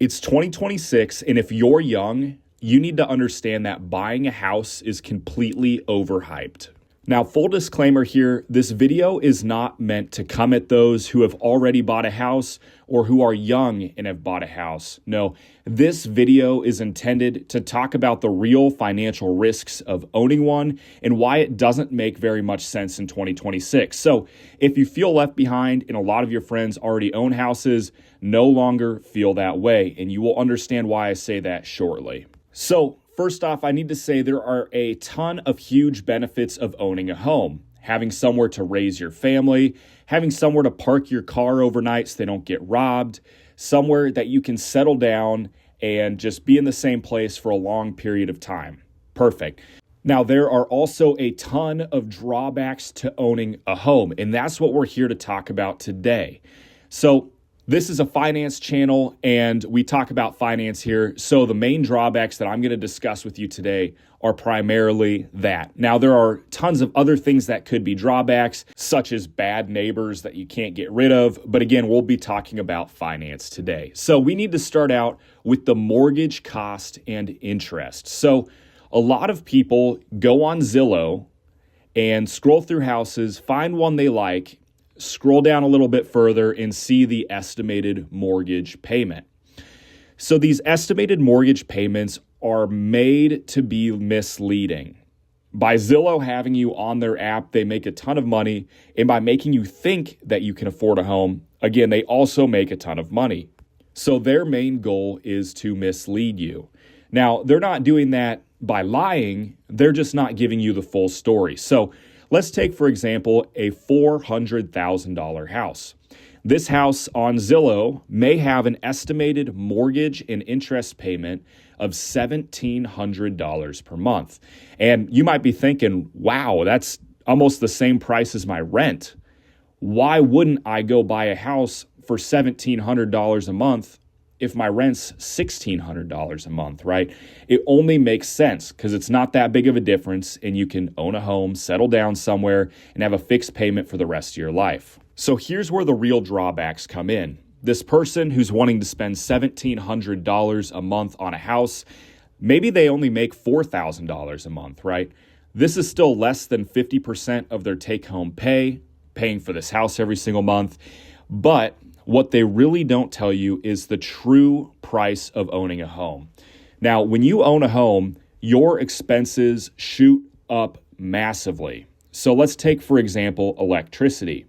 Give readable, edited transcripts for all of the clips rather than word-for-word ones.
It's 2026, and if you're young, you need to understand that buying a house is completely overhyped. Now, full disclaimer here, this video is not meant to come at those who have already bought a house or who are young and have bought a house. No, this video is intended to talk about the real financial risks of owning one and why it doesn't make very much sense in 2026. So if you feel left behind and a lot of your friends already own houses, no longer feel that way, and you will understand why I say that shortly. So first off, I need to say there are a ton of huge benefits of owning a home. Having somewhere to raise your family, having somewhere to park your car overnight so they don't get robbed, somewhere that you can settle down and just be in the same place for a long period of time. Perfect. Now, there are also a ton of drawbacks to owning a home, and that's what we're here to talk about today. So this is a finance channel, and we talk about finance here. So the main drawbacks that I'm going to discuss with you today are primarily that. Now, there are tons of other things that could be drawbacks, such as bad neighbors that you can't get rid of. But again, we'll be talking about finance today. So we need to start out with the mortgage cost and interest. So a lot of people go on Zillow and scroll through houses, find one they like, scroll down a little bit further and see the estimated mortgage payment. So these estimated mortgage payments are made to be misleading. By Zillow having you on their app, they make a ton of money. And by making you think that you can afford a home, again, they also make a ton of money. So their main goal is to mislead you. Now, they're not doing that by lying. They're just not giving you the full story. So let's take, for example, a $400,000 house. This house on Zillow may have an estimated mortgage and interest payment of $1,700 per month. And you might be thinking, wow, that's almost the same price as my rent. Why wouldn't I go buy a house for $1,700 a month if my rent's $1,600 a month, right? It only makes sense because it's not that big of a difference, and you can own a home, settle down somewhere, and have a fixed payment for the rest of your life. So here's where the real drawbacks come in. This person who's wanting to spend $1,700 a month on a house, maybe they only make $4,000 a month, right? This is still less than 50% of their take-home pay, paying for this house every single month. But what they really don't tell you is the true price of owning a home. Now, when you own a home, your expenses shoot up massively. So let's take, for example, electricity.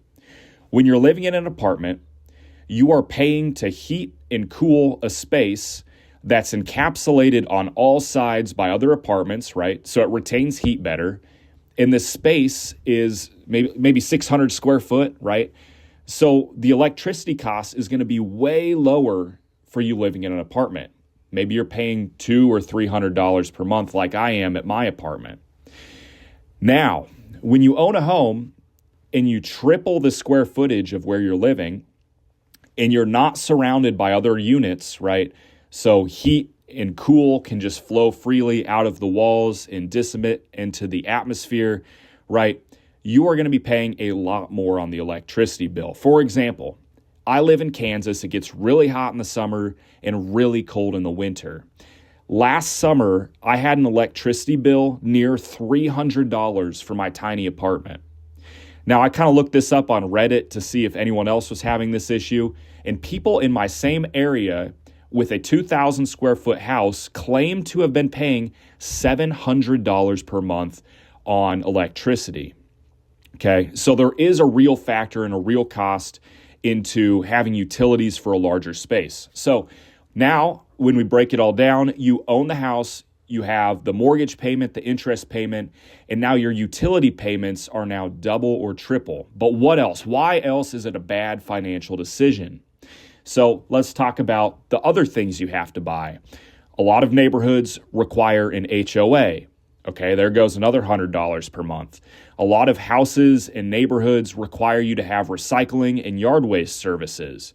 When you're living in an apartment, you are paying to heat and cool a space that's encapsulated on all sides by other apartments, right? So it retains heat better. And this space is maybe 600 square foot, right? So the electricity cost is going to be way lower for you living in an apartment. Maybe you're paying $200 or $300 per month like I am at my apartment. Now, when you own a home and you triple the square footage of where you're living and you're not surrounded by other units, right? So heat and cool can just flow freely out of the walls and dissipate into the atmosphere, right? You are going to be paying a lot more on the electricity bill. For example, I live in Kansas. It gets really hot in the summer and really cold in the winter. Last summer, I had an electricity bill near $300 for my tiny apartment. Now, I kind of looked this up on Reddit to see if anyone else was having this issue, and people in my same area with a 2,000 square foot house claim to have been paying $700 per month on electricity. Okay, so there is a real factor and a real cost into having utilities for a larger space. So now when we break it all down, you own the house, you have the mortgage payment, the interest payment, and now your utility payments are now double or triple. But what else? Why else is it a bad financial decision? So let's talk about the other things you have to buy. A lot of neighborhoods require an HOA. Okay, there goes another $100 per month. A lot of houses and neighborhoods require you to have recycling and yard waste services.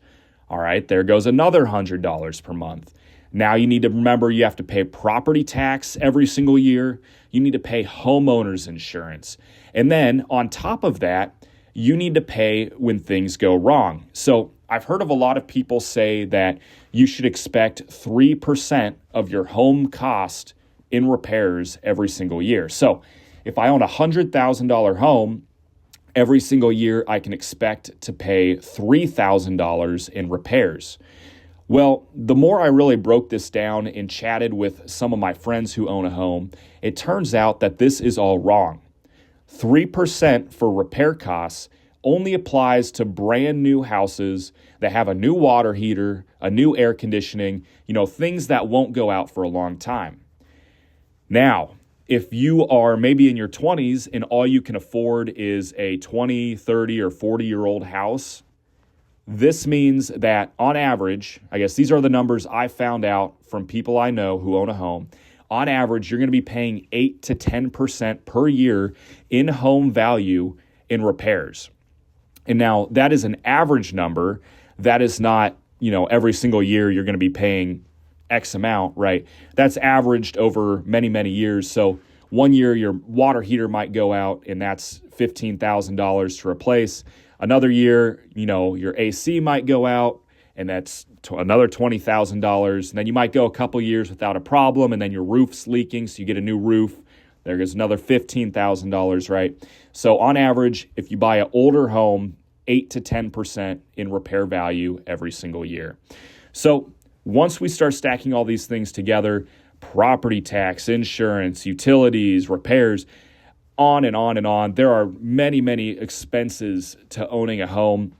All right, there goes another $100 per month. Now you need to remember you have to pay property tax every single year. You need to pay homeowners insurance. And then on top of that, you need to pay when things go wrong. So I've heard of a lot of people say that you should expect 3% of your home cost in repairs every single year. So if I own a $100,000 home, every single year I can expect to pay $3,000 in repairs. Well, the more I really broke this down and chatted with some of my friends who own a home, it turns out that this is all wrong. 3% for repair costs only applies to brand new houses that have a new water heater, a new air conditioning, things that won't go out for a long time. Now, if you are maybe in your 20s and all you can afford is a 20, 30, or 40-year-old house, this means that on average, I guess these are the numbers I found out from people I know who own a home. On average, you're going to be paying 8 to 10% per year in home value in repairs. And now that is an average number. That is not, every single year you're going to be paying X amount, right? That's averaged over many, many years. So one year your water heater might go out and that's $15,000 to replace. Another year, your AC might go out and that's another $20,000. And then you might go a couple years without a problem and then your roof's leaking, so you get a new roof. There goes another $15,000, right? So on average, if you buy an older home, 8 to 10% in repair value every single year. So once we start stacking all these things together, property tax, insurance, utilities, repairs, on and on and on, there are many, many expenses to owning a home.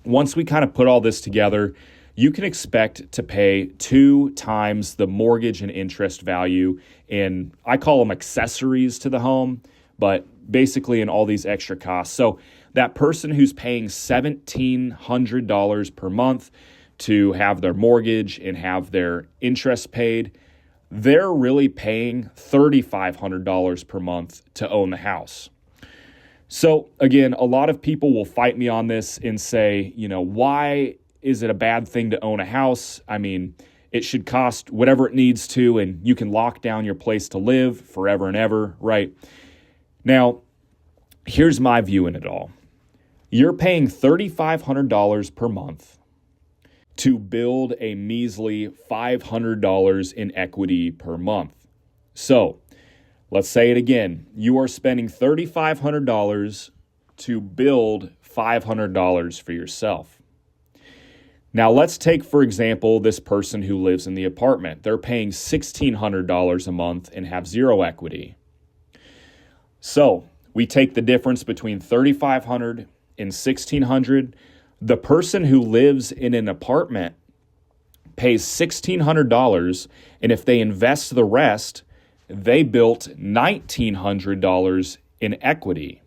Once we kind of put all this together, you can expect to pay 2 times the mortgage and interest value in, I call them accessories to the home, but basically in all these extra costs. So that person who's paying $1,700 per month to have their mortgage and have their interest paid, they're really paying $3,500 per month to own the house. So again, a lot of people will fight me on this and say, why is it a bad thing to own a house? I mean, it should cost whatever it needs to, and you can lock down your place to live forever and ever, right? Now, here's my view in it all. You're paying $3,500 per month to build a measly $500 in equity per month. So let's say it again. You are spending $3,500 to build $500 for yourself. Now let's take, for example, this person who lives in the apartment. They're paying $1,600 a month and have zero equity. So we take the difference between $3,500 and $1,600. The person who lives in an apartment pays $1,600, and if they invest the rest, they built $1,900 in equity.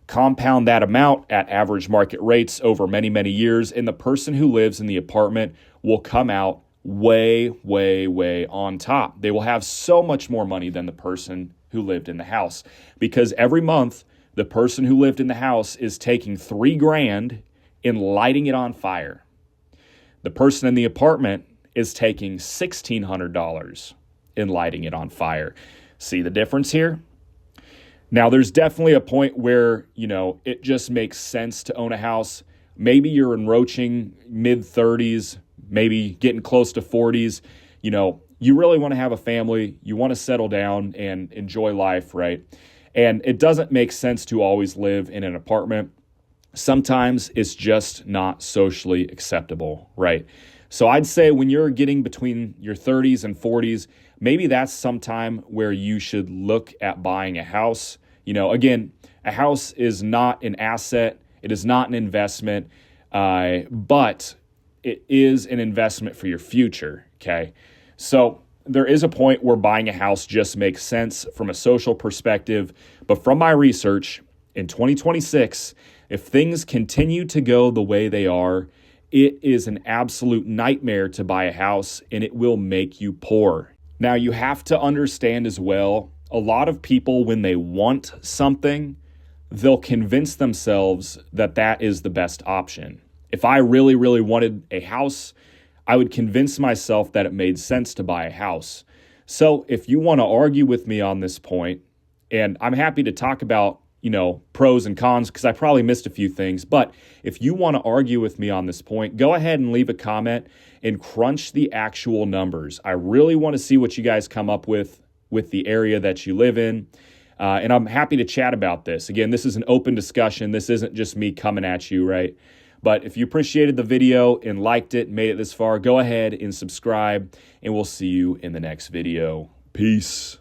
Compound that amount at average market rates over many, many years, and the person who lives in the apartment will come out way, way, way on top. They will have so much more money than the person who lived in the house, because every month the person who lived in the house is taking $3,000 and lighting it on fire. The person in the apartment is taking $1,600 and lighting it on fire. See the difference here? Now, there's definitely a point where, it just makes sense to own a house. Maybe you're encroaching mid-30s, maybe getting close to 40s. You really want to have a family. You want to settle down and enjoy life, right? And it doesn't make sense to always live in an apartment. Sometimes it's just not socially acceptable, right? So I'd say when you're getting between your 30s and 40s, maybe that's some time where you should look at buying a house. Again, a house is not an asset. It is not an investment, but it is an investment for your future, okay? So there is a point where buying a house just makes sense from a social perspective. But from my research, in 2026, if things continue to go the way they are, it is an absolute nightmare to buy a house, and it will make you poor. Now, you have to understand as well, a lot of people, when they want something, they'll convince themselves that that is the best option. If I really, really wanted a house, I would convince myself that it made sense to buy a house. So if you want to argue with me on this point, and I'm happy to talk about, pros and cons because I probably missed a few things. But if you want to argue with me on this point, go ahead and leave a comment and crunch the actual numbers. I really want to see what you guys come up with the area that you live in. And I'm happy to chat about this. Again, this is an open discussion. This isn't just me coming at you, right? But if you appreciated the video and liked it, made it this far, go ahead and subscribe, and we'll see you in the next video. Peace.